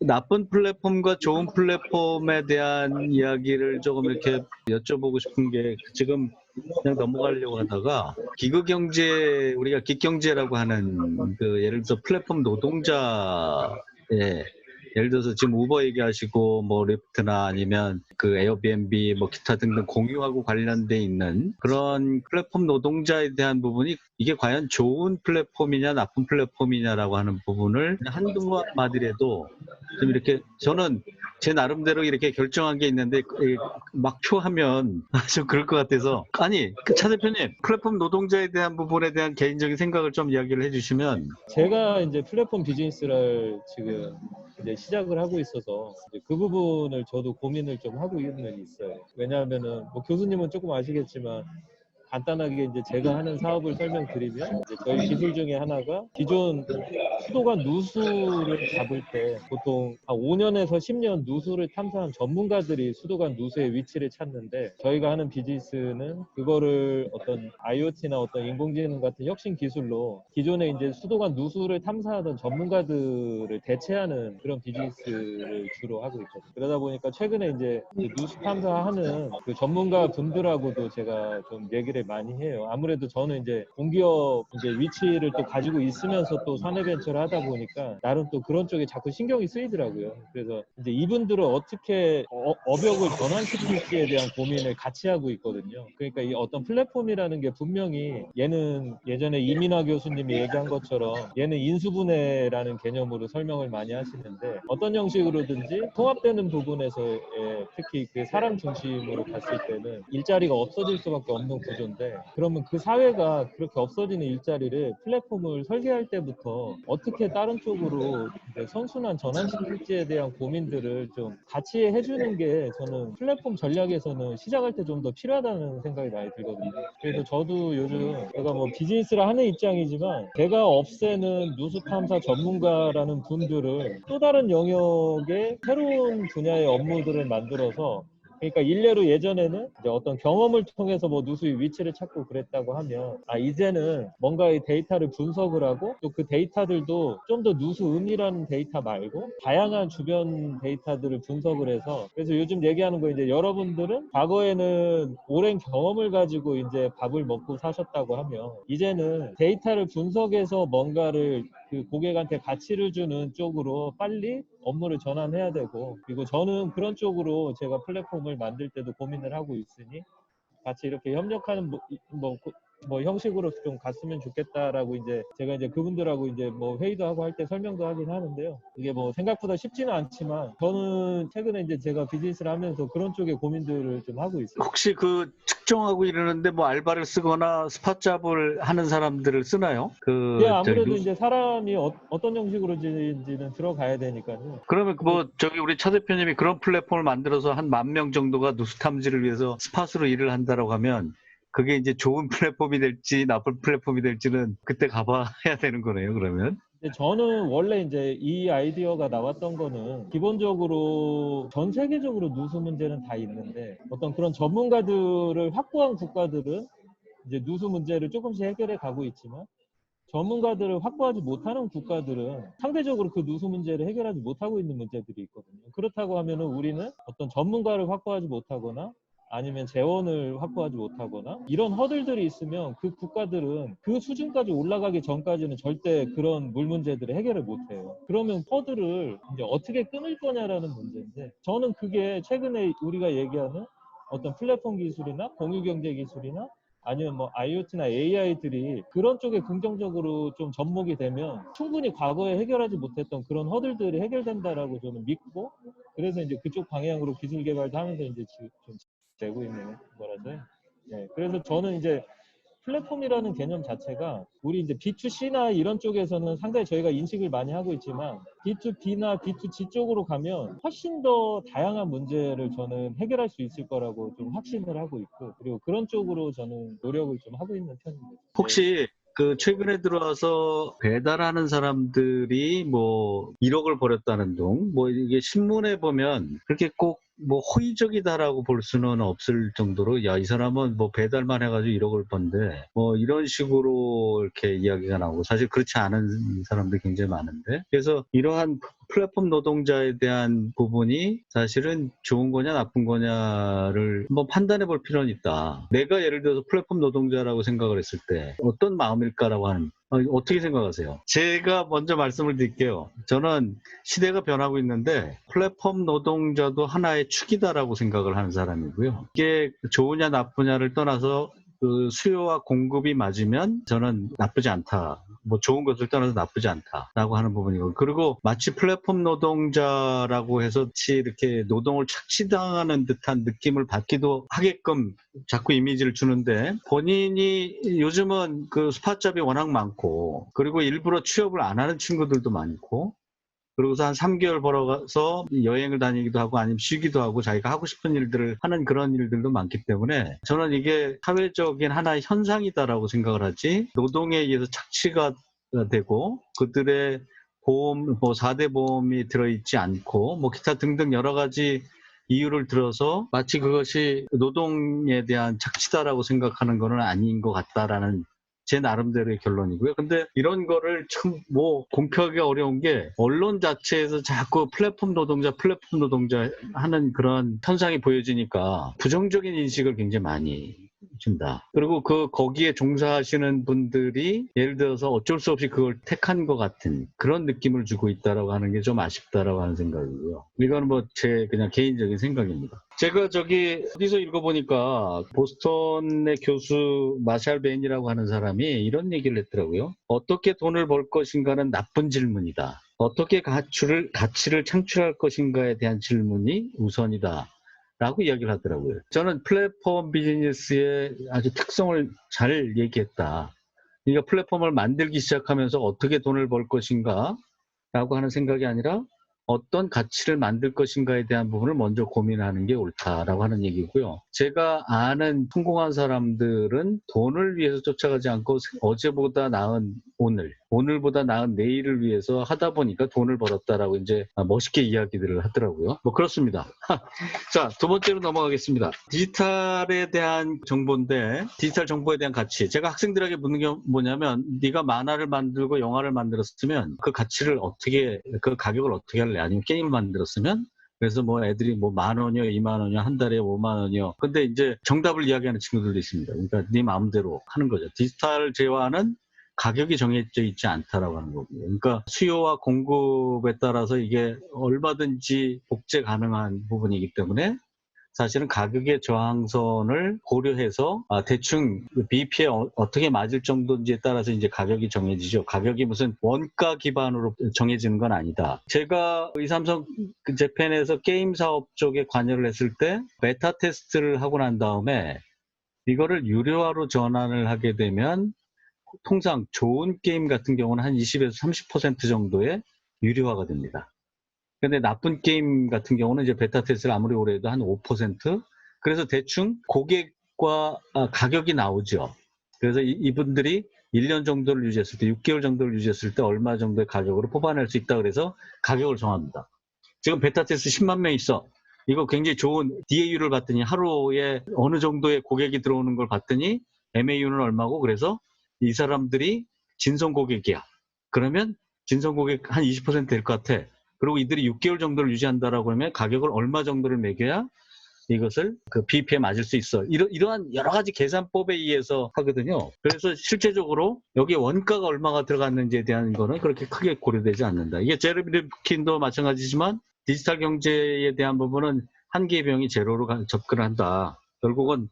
나쁜 플랫폼과 좋은 플랫폼에 대한 이야기를 조금 이렇게 여쭤보고 싶은 게 지금 그냥 넘어가려고 하다가 기극경제 우리가 기경제라고 하는 그 예를 들어서 플랫폼 노동자의 예를 들어서 지금 우버 얘기하시고 뭐 리프트나 아니면 그 에어비앤비 뭐 기타 등등 공유하고 관련돼 있는 그런 플랫폼 노동자에 대한 부분이 이게 과연 좋은 플랫폼이냐 나쁜 플랫폼이냐라고 하는 부분을 한두 마디라도 좀 이렇게 저는 제 나름대로 이렇게 결정한 게 있는데 막 표하면 좀 그럴 것 같아서 아니 차 대표님 플랫폼 노동자에 대한 부분에 대한 개인적인 생각을 좀 이야기를 해주시면. 제가 이제 플랫폼 비즈니스를 지금 이제 시작을 하고 있어서 이제 그 부분을 저도 고민을 좀 하고 있어요. 왜냐하면은 뭐 교수님은 조금 아시겠지만 간단하게 이제 제가 하는 사업을 설명드리면 이제 저희 기술 중에 하나가 기존 수도관 누수를 잡을 때 보통 한 5년에서 10년 누수를 탐사한 전문가들이 수도관 누수의 위치를 찾는데 저희가 하는 비즈니스는 그거를 어떤 IoT나 어떤 인공지능 같은 혁신 기술로 기존에 이제 수도관 누수를 탐사하던 전문가들을 대체하는 그런 비즈니스를 주로 하고 있거든요. 그러다 보니까 최근에 이제 그 누수 탐사하는 그 전문가 분들하고도 제가 좀 얘기를 많이 해요. 아무래도 저는 이제 공기업 이제 위치를 또 가지고 있으면서 또 사내벤처를 하다 보니까 나름 또 그런 쪽에 자꾸 신경이 쓰이더라고요. 그래서 이제 이분들을 어떻게 업역을 전환시킬지에 대한 고민을 같이 하고 있거든요. 그러니까 이 어떤 플랫폼이라는 게 분명히 얘는 예전에 이민화 교수님이 얘기한 것처럼 얘는 인수분해라는 개념으로 설명을 많이 하시는데 어떤 형식으로든지 통합되는 부분에서의 특히 그 사람 중심으로 갔을 때는 일자리가 없어질 수밖에 없는 구조인데 그러면 그 사회가 그렇게 없어지는 일자리를 플랫폼을 설계할 때부터 어떻게 다른 쪽으로 이제 선순환 전환시킬지에 대한 고민들을 좀 같이 해주는 게 저는 플랫폼 전략에서는 시작할 때 좀 더 필요하다는 생각이 많이 들거든요. 그래서 저도 요즘 제가 뭐 비즈니스를 하는 입장이지만 제가 없애는 누수 탐사 전문가라는 분들을 또 다른 영역의 새로운 분야의 업무들을 만들어서 그러니까 일례로 예전에는 이제 어떤 경험을 통해서 뭐 누수의 위치를 찾고 그랬다고 하면 이제는 뭔가 이 데이터를 분석을 하고 또 그 데이터들도 좀 더 누수음이라는 데이터 말고 다양한 주변 데이터들을 분석을 해서 그래서 요즘 얘기하는 거 이제 여러분들은 과거에는 오랜 경험을 가지고 이제 밥을 먹고 사셨다고 하면 이제는 데이터를 분석해서 뭔가를 그 고객한테 가치를 주는 쪽으로 빨리 업무를 전환해야 되고 그리고 저는 그런 쪽으로 제가 플랫폼을 만들 때도 고민을 하고 있으니 같이 이렇게 협력하는 뭐 형식으로 좀 갔으면 좋겠다라고 이제 제가 이제 그분들하고 이제 뭐 회의도 하고 할 때 설명도 하긴 하는데요. 이게 뭐 생각보다 쉽지는 않지만 저는 최근에 이제 제가 비즈니스를 하면서 그런 쪽의 고민들을 좀 하고 있어요. 혹시 그 측정하고 이러는데 뭐 알바를 쓰거나 스팟잡을 하는 사람들을 쓰나요? 예, 아무래도 이제 사람이 어떤 형식으로인지는 들어가야 되니까요. 그러면 그 뭐 저기 우리 차 대표님이 그런 플랫폼을 만들어서 한 10,000명 정도가 누수 탐지를 위해서 스팟으로 일을 한다라고 하면 그게 이제 좋은 플랫폼이 될지 나쁜 플랫폼이 될지는 그때 가봐야 되는 거네요, 그러면. 근데 저는 원래 이제 이 아이디어가 나왔던 거는 기본적으로 전 세계적으로 누수 문제는 다 있는데 어떤 그런 전문가들을 확보한 국가들은 이제 누수 문제를 조금씩 해결해 가고 있지만 전문가들을 확보하지 못하는 국가들은 상대적으로 그 누수 문제를 해결하지 못하고 있는 문제들이 있거든요. 그렇다고 하면은 우리는 어떤 전문가를 확보하지 못하거나 아니면 재원을 확보하지 못하거나 이런 허들들이 있으면 그 국가들은 그 수준까지 올라가기 전까지는 절대 그런 물 문제들을 해결을 못해요. 그러면 허들을 이제 어떻게 끊을 거냐라는 문제인데 저는 그게 최근에 우리가 얘기하는 어떤 플랫폼 기술이나 공유경제 기술이나 아니면 뭐 IoT나 AI들이 그런 쪽에 긍정적으로 좀 접목이 되면 충분히 과거에 해결하지 못했던 그런 허들들이 해결된다라고 저는 믿고 그래서 이제 그쪽 방향으로 기술 개발도 하면서 이제 좀 되고 있는 거라서요. 네, 그래서 저는 이제 플랫폼이라는 개념 자체가 우리 이제 B2C나 이런 쪽에서는 상당히 저희가 인식을 많이 하고 있지만 B2B나 B2G 쪽으로 가면 훨씬 더 다양한 문제를 저는 해결할 수 있을 거라고 좀 확신을 하고 있고 그리고 그런 쪽으로 저는 노력을 좀 하고 있는 편입니다. 혹시 그 최근에 들어와서 배달하는 사람들이 뭐 1억을 벌였다는 둥, 뭐 이게 신문에 보면 그렇게 꼭 뭐 호의적이다라고 볼 수는 없을 정도로 야, 이 사람은 뭐 배달만 해가지고 1억을 번데 뭐 이런 식으로 이렇게 이야기가 나오고 사실 그렇지 않은 사람들이 굉장히 많은데 그래서 이러한 플랫폼 노동자에 대한 부분이 사실은 좋은 거냐 나쁜 거냐를 한번 판단해 볼 필요는 있다. 내가 예를 들어서 플랫폼 노동자라고 생각을 했을 때 어떤 마음일까라고 하는 어떻게 생각하세요? 제가 먼저 말씀을 드릴게요. 저는 시대가 변하고 있는데 플랫폼 노동자도 하나의 축이다라고 생각을 하는 사람이고요. 이게 좋으냐 나쁘냐를 떠나서 그 수요와 공급이 맞으면 저는 나쁘지 않다. 뭐 좋은 것을 떠나서 나쁘지 않다라고 하는 부분이고 그리고 마치 플랫폼 노동자라고 해서 이렇게 노동을 착취당하는 듯한 느낌을 받기도 하게끔 자꾸 이미지를 주는데 본인이 요즘은 그 스팟잡이 워낙 많고 그리고 일부러 취업을 안 하는 친구들도 많고 그러고서 한 3개월 벌어가서 여행을 다니기도 하고 아니면 쉬기도 하고 자기가 하고 싶은 일들을 하는 그런 일들도 많기 때문에 저는 이게 사회적인 하나의 현상이다라고 생각을 하지 노동에 의해서 착취가 되고 그들의 보험, 뭐 4대 보험이 들어있지 않고 뭐 기타 등등 여러 가지 이유를 들어서 마치 그것이 노동에 대한 착취다라고 생각하는 것은 아닌 것 같다라는 제 나름대로의 결론이고요. 근데 이런 거를 참 뭐 공표하기 어려운 게 언론 자체에서 자꾸 플랫폼 노동자 하는 그런 현상이 보여지니까 부정적인 인식을 굉장히 많이 준다. 그리고 거기에 종사하시는 분들이 예를 들어서 어쩔 수 없이 그걸 택한 것 같은 그런 느낌을 주고 있다라고 하는 게 좀 아쉽다라고 하는 생각이고요. 이건 뭐 제 그냥 개인적인 생각입니다. 제가 저기 어디서 읽어보니까 보스턴의 교수 마샬 벤이라고 하는 사람이 이런 얘기를 했더라고요. 어떻게 돈을 벌 것인가는 나쁜 질문이다. 어떻게 가치를 창출할 것인가에 대한 질문이 우선이다. 라고 이야기를 하더라고요. 저는 플랫폼 비즈니스의 아주 특성을 잘 얘기했다. 그러니까 플랫폼을 만들기 시작하면서 어떻게 돈을 벌 것인가 라고 하는 생각이 아니라 어떤 가치를 만들 것인가에 대한 부분을 먼저 고민하는 게 옳다라고 하는 얘기고요. 제가 아는 성공한 사람들은 돈을 위해서 쫓아가지 않고 어제보다 나은 오늘보다 나은 내일을 위해서 하다 보니까 돈을 벌었다라고 이제 멋있게 이야기들을 하더라고요. 뭐 그렇습니다. 자, 두 번째로 넘어가겠습니다. 디지털에 대한 정보인데 디지털 정보에 대한 가치. 제가 학생들에게 묻는 게 뭐냐면 네가 만화를 만들고 영화를 만들었으면 그 가치를 그 가격을 어떻게 할래? 아니면 게임을 만들었으면 그래서 뭐 애들이 뭐 10,000원이요, 20,000원이요, 한 달에 50,000원이요. 근데 이제 정답을 이야기하는 친구들도 있습니다. 그러니까 네 마음대로 하는 거죠. 디지털 재화는 가격이 정해져 있지 않다라고 하는 거고요. 그러니까 수요와 공급에 따라서 이게 얼마든지 복제 가능한 부분이기 때문에 사실은 가격의 저항선을 고려해서 대충 BP에 어떻게 맞을 정도인지에 따라서 이제 가격이 정해지죠. 가격이 무슨 원가 기반으로 정해지는 건 아니다. 제가 이 삼성 재팬에서 게임 사업 쪽에 관여를 했을 때 베타 테스트를 하고 난 다음에 이거를 유료화로 전환을 하게 되면 통상 좋은 게임 같은 경우는 한 20에서 30% 정도의 유료화가 됩니다. 근데 나쁜 게임 같은 경우는 이제 베타 테스트를 아무리 오래 해도 한 5%? 그래서 대충 고객과 가격이 나오죠. 그래서 이분들이 1년 정도를 유지했을 때, 6개월 정도를 유지했을 때 얼마 정도의 가격으로 뽑아낼 수 있다 그래서 가격을 정합니다. 지금 베타 테스트 10만 명 있어. 이거 굉장히 좋은 DAU를 봤더니 하루에 어느 정도의 고객이 들어오는 걸 봤더니 MAU는 얼마고 그래서 이 사람들이 진성 고객이야. 그러면 진성 고객 한 20%될 것 같아. 그리고 이들이 6개월 정도를 유지한다라고 하면 가격을 얼마 정도를 매겨야 이것을 그 BP에 맞을 수 있어. 이러한 여러 가지 계산법에 의해서 하거든요. 그래서 실제적으로 여기 원가가 얼마가 들어갔는지에 대한 거는 그렇게 크게 고려되지 않는다. 이게 제레미 립킨도 마찬가지지만 디지털 경제에 대한 부분은 한계의 병이 제로로 접근한다. 결국은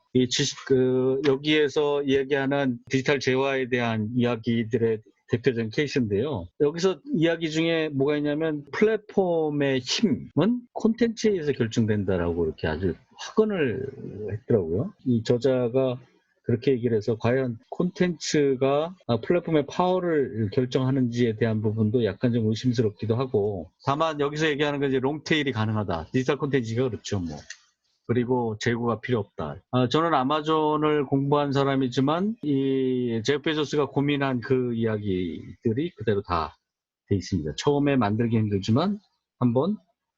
여기에서 얘기하는 디지털 재화에 대한 이야기들의 대표적인 케이스인데요. 여기서 이야기 중에 뭐가 있냐면 플랫폼의 힘은 콘텐츠에 의해서 결정된다라고 이렇게 아주 확언을 했더라고요. 이 저자가 그렇게 얘기를 해서 과연 콘텐츠가 플랫폼의 파워를 결정하는지에 대한 부분도 약간 좀 의심스럽기도 하고 다만 여기서 얘기하는 건 이제 롱테일이 가능하다. 디지털 콘텐츠가 그렇죠. 뭐. 그리고 재고가 필요 없다. 저는 아마존을 공부한 사람이지만 이 제프 베조스가 고민한 그 이야기들이 그대로 다 돼 있습니다. 처음에 만들기 힘들지만 한번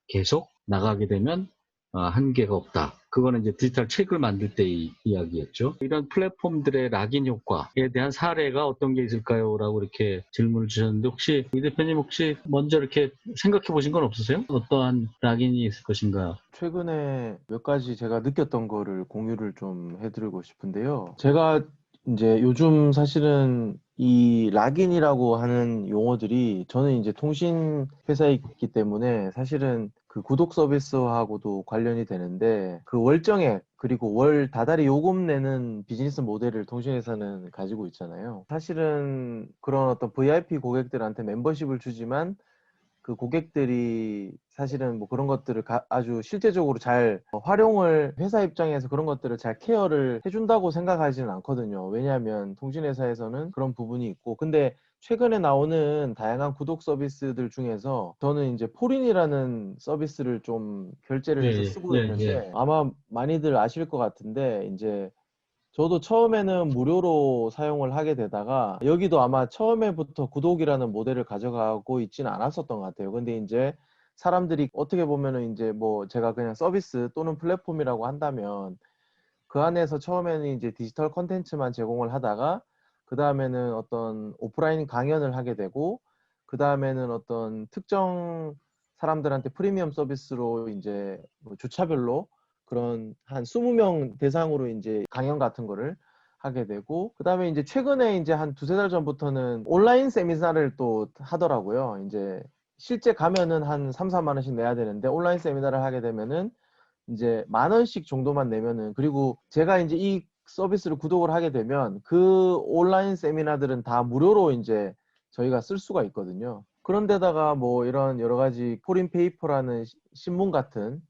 계속 나가게 되면 한계가 없다. 그거는 이제 디지털 책을 만들 때의 이야기였죠. 이런 플랫폼들의 락인 효과에 대한 사례가 어떤 게 있을까요? 라고 이렇게 질문을 주셨는데 혹시 이 대표님 혹시 먼저 이렇게 생각해 보신 건 없으세요? 어떠한 락인이 있을 것인가? 최근에 몇 가지 제가 느꼈던 거를 공유를 좀 해드리고 싶은데요. 제가 이제 요즘 사실은 이 락인이라고 하는 용어들이 저는 이제 통신 회사에 있기 때문에 사실은 그 구독 서비스하고도 관련이 되는데 그 월정액 그리고 월 다달이 요금 내는 비즈니스 모델을 통신회사는 가지고 있잖아요. 사실은 그런 어떤 VIP 고객들한테 멤버십을 주지만 그 고객들이 사실은 뭐 그런 것들을 아주 실제적으로 잘 활용을 회사 입장에서 그런 것들을 잘 케어를 해준다고 생각하지는 않거든요. 왜냐하면 통신회사에서는 그런 부분이 있고 근데 최근에 나오는 다양한 구독 서비스들 중에서 저는 이제 포린이라는 서비스를 좀 결제를 해서 예, 쓰고 예, 예. 있는데 아마 많이들 아실 것 같은데 이제 저도 처음에는 무료로 사용을 하게 되다가 여기도 아마 처음에부터 구독이라는 모델을 가져가고 있지는 않았었던 것 같아요. 근데 이제 사람들이 어떻게 보면은 이제 뭐 제가 그냥 서비스 또는 플랫폼이라고 한다면 그 안에서 처음에는 이제 디지털 컨텐츠만 제공을 하다가 그 다음에는 어떤 오프라인 강연을 하게 되고 그 다음에는 어떤 특정 사람들한테 프리미엄 서비스로 이제 뭐 주차별로 그런 한 20명 대상으로 이제 강연 같은 거를 하게 되고 그 다음에 이제 최근에 이제 한 두세 달 전부터는 온라인 세미나를 또 하더라고요. 이제 실제 가면은 한 3, 4만 원씩 내야 되는데 온라인 세미나를 하게 되면은 이제 10,000원씩 정도만 내면은 그리고 제가 이제 이 서비스를 구독을 하게 되면 그 온라인 세미나들은 다 무료로 이제 저희가 쓸 수가 있거든요. 그런데다가 뭐 이런 여러 가지 포린 페이퍼라는 신문 같은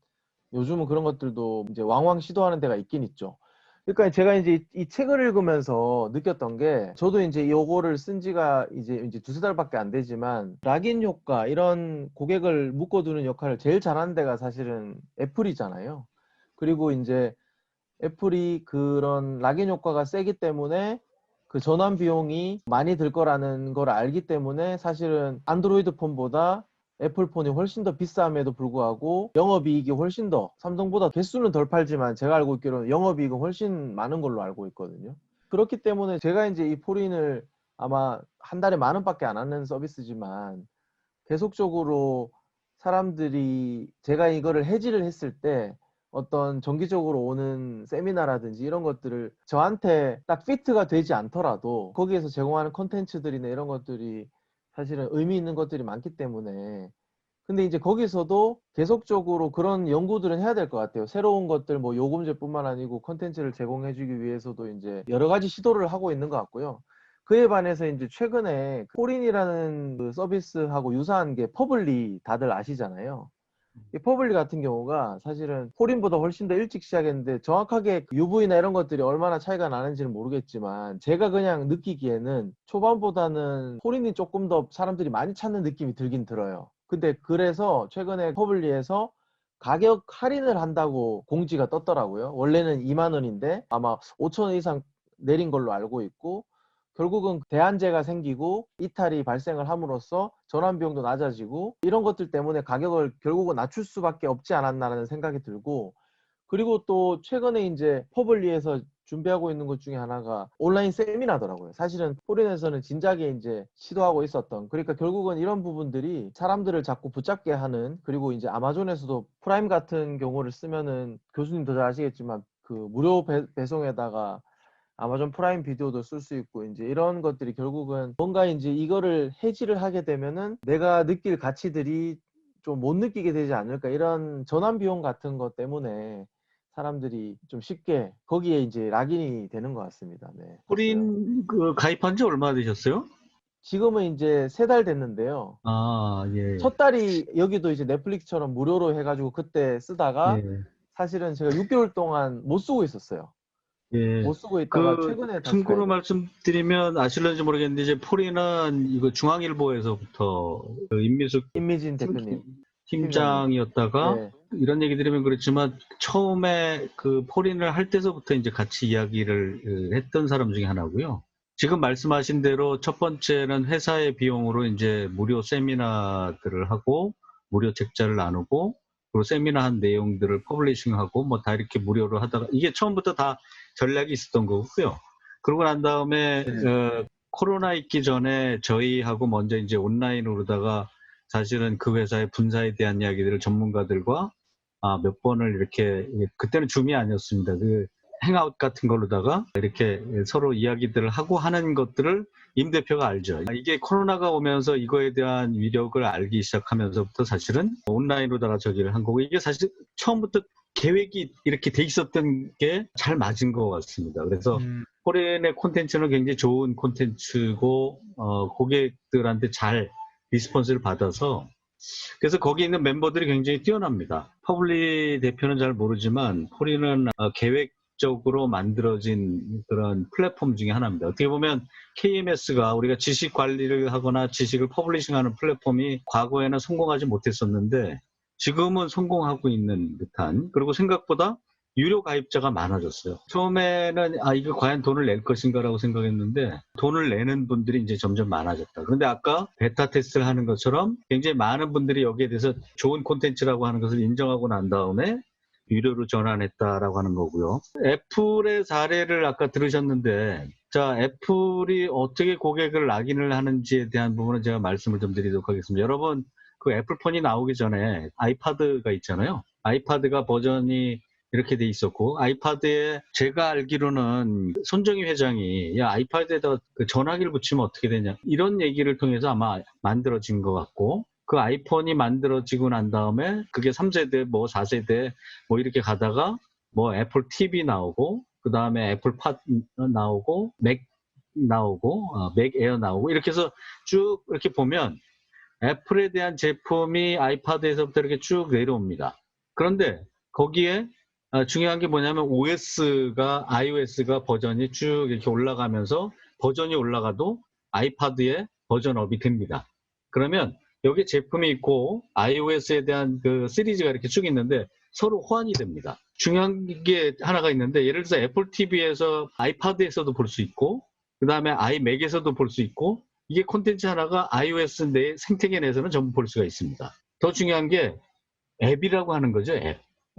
요즘은 그런 것들도 이제 왕왕 시도하는 데가 있긴 있죠. 그러니까 제가 이제 이 책을 읽으면서 느꼈던 게 저도 이제 요거를 쓴 지가 이제 두세 달밖에 안 되지만 락인 효과 이런 고객을 묶어두는 역할을 제일 잘하는 데가 사실은 애플이잖아요. 그리고 이제 애플이 그런 락인 효과가 세기 때문에 그 전환 비용이 많이 들 거라는 걸 알기 때문에 사실은 안드로이드 폰보다 애플 폰이 훨씬 더 비쌈에도 불구하고 영업이익이 훨씬 더 삼성보다 개수는 덜 팔지만 제가 알고 있기로는 영업이익은 훨씬 많은 걸로 알고 있거든요. 그렇기 때문에 제가 이제 이 포린을 아마 한 달에 10,000원밖에 안 하는 서비스지만 계속적으로 사람들이 제가 이거를 해지를 했을 때 어떤 정기적으로 오는 세미나라든지 이런 것들을 저한테 딱 피트가 되지 않더라도 거기에서 제공하는 콘텐츠들이나 이런 것들이 사실은 의미 있는 것들이 많기 때문에 근데 이제 거기서도 계속적으로 그런 연구들은 해야 될 것 같아요. 새로운 것들 뭐 요금제뿐만 아니고 콘텐츠를 제공해주기 위해서도 이제 여러 가지 시도를 하고 있는 것 같고요. 그에 반해서 이제 최근에 포린이라는 그 서비스하고 유사한 게 퍼블리 다들 아시잖아요. 이 퍼블리 같은 경우가 사실은 포린보다 훨씬 더 일찍 시작했는데 정확하게 UV나 이런 것들이 얼마나 차이가 나는지는 모르겠지만 제가 그냥 느끼기에는 초반보다는 포린이 조금 더 사람들이 많이 찾는 느낌이 들긴 들어요. 근데 그래서 최근에 퍼블리에서 가격 할인을 한다고 공지가 떴더라고요. 원래는 2만 원인데 아마 5천 원 이상 내린 걸로 알고 있고 결국은 대안제가 생기고 이탈이 발생을 함으로써 전환 비용도 낮아지고 이런 것들 때문에 가격을 결국은 낮출 수밖에 없지 않았나라는 생각이 들고 그리고 또 최근에 이제 퍼블리에서 준비하고 있는 것 중에 하나가 온라인 세미나더라고요. 사실은 포린에서는 진작에 이제 시도하고 있었던 그러니까 결국은 이런 부분들이 사람들을 자꾸 붙잡게 하는 그리고 이제 아마존에서도 프라임 같은 경우를 쓰면은 교수님도 잘 아시겠지만 그 무료 배송에다가 아마존 프라임 비디오도 쓸 수 있고 이제 이런 것들이 결국은 뭔가 이제 이거를 해지를 하게 되면은 내가 느낄 가치들이 좀 못 느끼게 되지 않을까 이런 전환 비용 같은 것 때문에 사람들이 좀 쉽게 거기에 이제 락인이 되는 것 같습니다. 네. 그래서 포린 그 가입한 지 얼마나 되셨어요? 지금은 이제 3달 됐는데요. 아, 예, 첫 달이 여기도 이제 넷플릭스처럼 무료로 해가지고 그때 쓰다가 예, 사실은 제가 6개월 동안 못 쓰고 있었어요. 예. 못 쓰고 있다가 그 최근에 다시 참고로 가입을 말씀드리면 아실런지 모르겠는데 이제 포린은 이거 중앙일보에서부터 그 임미숙 임미진 팀, 대표님, 팀장님. 팀장이었다가 네. 이런 얘기 들으면 그렇지만 처음에 그 포린을 할 때서부터 이제 같이 이야기를 했던 사람 중에 하나고요. 지금 말씀하신 대로 첫 번째는 회사의 비용으로 이제 무료 세미나들을 하고 무료 책자를 나누고 그리고 세미나한 내용들을 퍼블리싱하고 뭐 다 이렇게 무료로 하다가 이게 처음부터 다 전략이 있었던 거고요. 그러고 난 다음에 코로나 있기 전에 저희하고 먼저 이제 온라인으로다가 사실은 그 회사의 분사에 대한 이야기들을 전문가들과 몇 번을 이렇게, 그때는 줌이 아니었습니다. 그 행아웃 같은 걸로다가 이렇게 서로 이야기들을 하고 하는 것들을 임 대표가 알죠. 이게 코로나가 오면서 이거에 대한 위력을 알기 시작하면서부터 사실은 온라인으로다가 저기를 한 거고, 이게 사실 처음부터 계획이 이렇게 돼 있었던 게 잘 맞은 것 같습니다. 그래서 코리안의 콘텐츠는 굉장히 좋은 콘텐츠고 고객들한테 잘 리스폰스를 받아서, 그래서 거기 있는 멤버들이 굉장히 뛰어납니다. 퍼블리 대표는 잘 모르지만 코리는 계획적으로 만들어진 그런 플랫폼 중에 하나입니다. 어떻게 보면 KMS가 우리가 지식 관리를 하거나 지식을 퍼블리싱하는 플랫폼이 과거에는 성공하지 못했었는데 지금은 성공하고 있는 듯한, 그리고 생각보다 유료 가입자가 많아졌어요. 처음에는 이거 과연 돈을 낼 것인가라고 생각했는데 돈을 내는 분들이 이제 점점 많아졌다. 그런데 아까 베타 테스트를 하는 것처럼 굉장히 많은 분들이 여기에 대해서 좋은 콘텐츠라고 하는 것을 인정하고 난 다음에 유료로 전환했다라고 하는 거고요. 애플의 사례를 아까 들으셨는데, 자, 애플이 어떻게 고객을 낙인을 하는지에 대한 부분은 제가 말씀을 좀 드리도록 하겠습니다. 여러분, 그 애플폰이 나오기 전에 아이패드가 있잖아요. 아이패드가 버전이 이렇게 돼 있었고, 아이패드에 제가 알기로는 손정희 회장이 야, 아이패드에다 그 전화기를 붙이면 어떻게 되냐, 이런 얘기를 통해서 아마 만들어진 것 같고, 그 아이폰이 만들어지고 난 다음에 그게 3세대, 뭐 4세대 뭐 이렇게 가다가 뭐 애플 TV 나오고, 그 다음에 애플 팟 나오고, 맥 나오고, 맥 에어 나오고, 이렇게 해서 쭉 이렇게 보면 애플에 대한 제품이 아이패드에서부터 이렇게 쭉 내려옵니다. 그런데 거기에 중요한 게 뭐냐면 iOS가 버전이 쭉 이렇게 올라가면서 버전이 올라가도 아이패드에 버전업이 됩니다. 그러면 여기 제품이 있고 iOS에 대한 그 시리즈가 이렇게 쭉 있는데 서로 호환이 됩니다. 중요한 게 하나가 있는데, 예를 들어서 애플 TV에서 아이패드에서도 볼 수 있고, 그 다음에 아이맥에서도 볼 수 있고, 이게 콘텐츠 하나가 iOS 내 생태계 내에서는 전부 볼 수가 있습니다. 더 중요한 게 앱이라고 하는 거죠.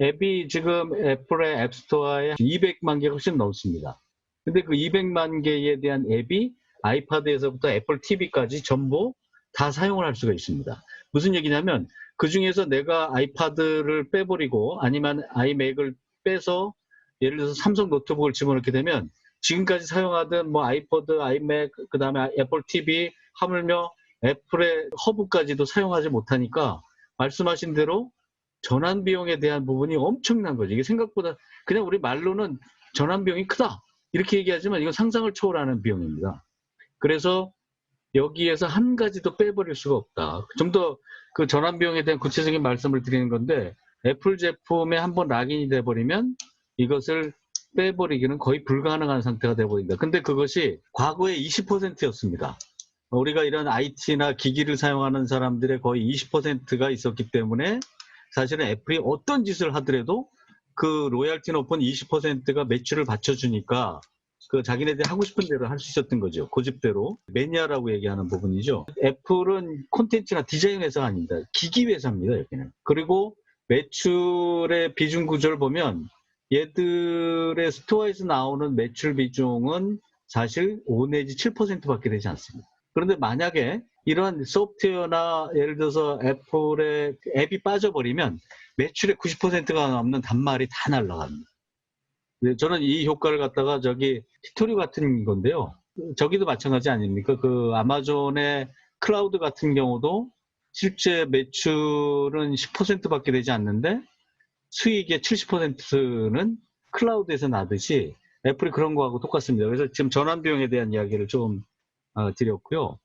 앱이 지금 애플의 앱스토어에 200만 개가 훨씬 넘습니다. 근데 그 200만 개에 대한 앱이 아이패드에서부터 애플 TV까지 전부 다 사용을 할 수가 있습니다. 무슨 얘기냐면 그 중에서 내가 아이패드를 빼버리고 아니면 아이맥을 빼서 예를 들어서 삼성 노트북을 집어넣게 되면 지금까지 사용하던 뭐 아이패드, 아이맥, 그 다음에 애플 TV, 하물며 애플의 허브까지도 사용하지 못하니까 말씀하신 대로 전환 비용에 대한 부분이 엄청난 거죠. 이게 생각보다 그냥 우리 말로는 전환 비용이 크다 이렇게 얘기하지만 이건 상상을 초월하는 비용입니다. 그래서 여기에서 한 가지도 빼버릴 수가 없다. 좀 더 그 전환 비용에 대한 구체적인 말씀을 드리는 건데, 애플 제품에 한번 락인이 돼버리면 이것을 빼버리기는 거의 불가능한 상태가 돼버린다. 근데 그것이 과거에 20%였습니다. 우리가 이런 IT나 기기를 사용하는 사람들의 거의 20%가 있었기 때문에 사실은 애플이 어떤 짓을 하더라도 그 로얄티 높은 20%가 매출을 받쳐주니까 그 자기네들이 하고 싶은 대로 할 수 있었던 거죠. 고집대로. 매니아라고 얘기하는 부분이죠. 애플은 콘텐츠나 디자인 회사가 아닙니다. 기기 회사입니다, 여기는. 그리고 매출의 비중 구조를 보면 얘들의 스토어에서 나오는 매출 비중은 사실 5 내지 7%밖에 되지 않습니다. 그런데 만약에 이런 소프트웨어나 예를 들어서 애플의 앱이 빠져버리면 매출의 90%가 넘는 단말이 다 날아갑니다. 저는 이 효과를 갖다가 저기 히토리 같은 건데요. 저기도 마찬가지 아닙니까? 그 아마존의 클라우드 같은 경우도 실제 매출은 10%밖에 되지 않는데 수익의 70%는 클라우드에서 나듯이 애플이 그런 거하고 똑같습니다. 그래서 지금 전환 비용에 대한 이야기를 좀 드렸고요.